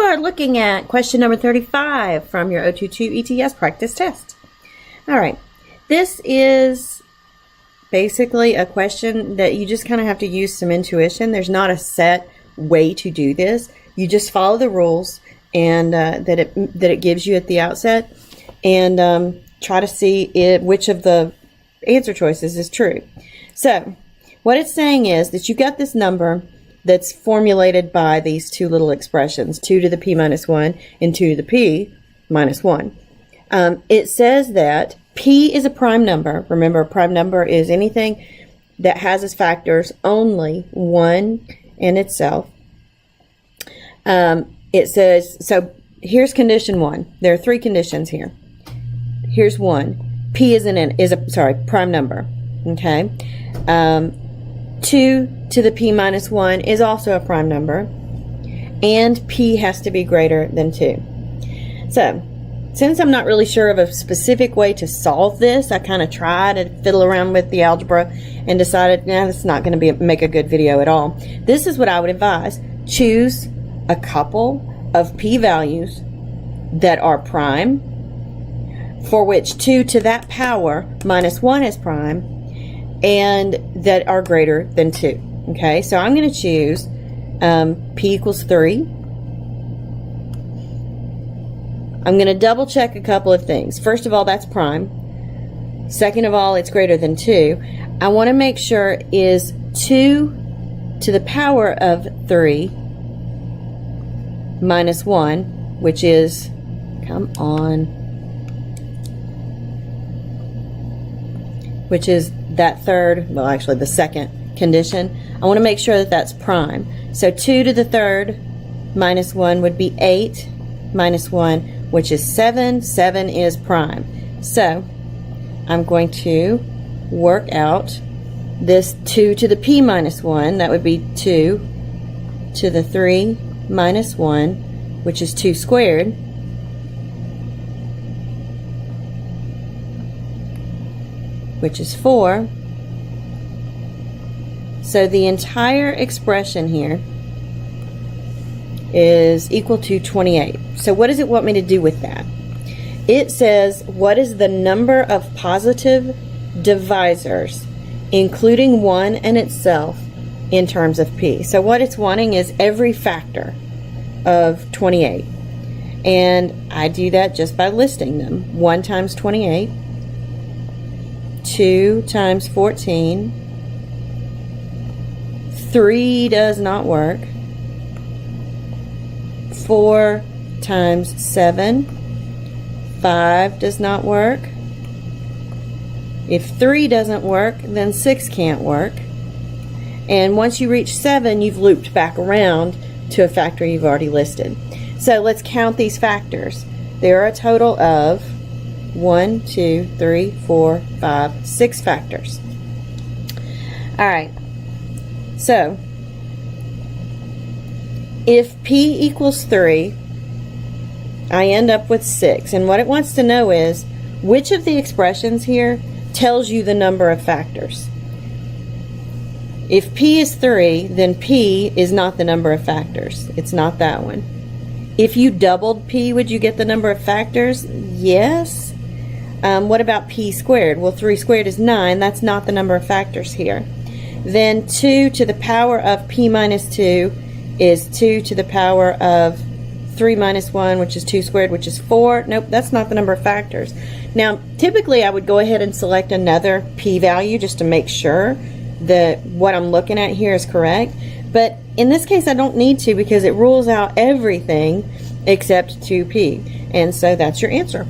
You are looking at question number 35 from your 022 ETS Practice Test. All right, this is basically a question that you just kind of have to use some intuition. There's not a set way to do this. You just follow the rules and that it gives you at the outset, and try to see which of the answer choices is true. So what it's saying is that you got this number that's formulated by these two little expressions, 2 to the p minus 1 and 2 to the p minus 1. It says that p is a prime number. Remember, a prime number is anything that has as factors only 1 in itself. It says, so here's condition 1. There are 3 conditions here. Here's 1. P is a prime number. Okay. 2 to the p minus 1 is also a prime number, and p has to be greater than 2. So, since I'm not really sure of a specific way to solve this, I kind of tried to fiddle around with the algebra and decided, nah, this is not going to make a good video at all. This is what I would advise. Choose a couple of p values that are prime, for which 2 to that power minus 1 is prime, and that are greater than 2. Okay, so I'm going to choose p equals 3. I'm going to double check a couple of things. First of all, that's prime. Second of all, it's greater than 2. I want to make sure is 2 to the power of 3 minus 1, which is, come on, which is that third, well actually the second condition. I want to make sure that that's prime. So 2 to the third minus 1 would be 8 minus 1, which is 7. 7 is prime. So I'm going to work out this 2 to the p minus 1. That would be 2 to the 3 minus 1, which is 2 squared. Which is 4. So the entire expression here is equal to 28. So what does it want me to do with that? It says, what is the number of positive divisors, including 1 and itself, in terms of p? So what it's wanting is every factor of 28. And I do that just by listing them. 1 times 28. 2 times 14. 3 does not work. 4 times 7. 5 does not work. If 3 doesn't work, then 6 can't work. And once you reach 7, you've looped back around to a factor you've already listed. So let's count these factors. There are a total of 1, 2, 3, 4, 5, 6 factors. All right. So, if p equals 3, I end up with 6. And what it wants to know is, which of the expressions here tells you the number of factors? If p is 3, then p is not the number of factors. It's not that one. If you doubled p, would you get the number of factors? Yes. What about p squared? Well, 3 squared is 9. That's not the number of factors here. Then 2 to the power of p minus 2 is 2 to the power of 3 minus 1, which is 2 squared, which is 4. Nope, that's not the number of factors. Now, typically I would go ahead and select another p value just to make sure that what I'm looking at here is correct. But in this case, I don't need to, because it rules out everything except 2p. And so that's your answer.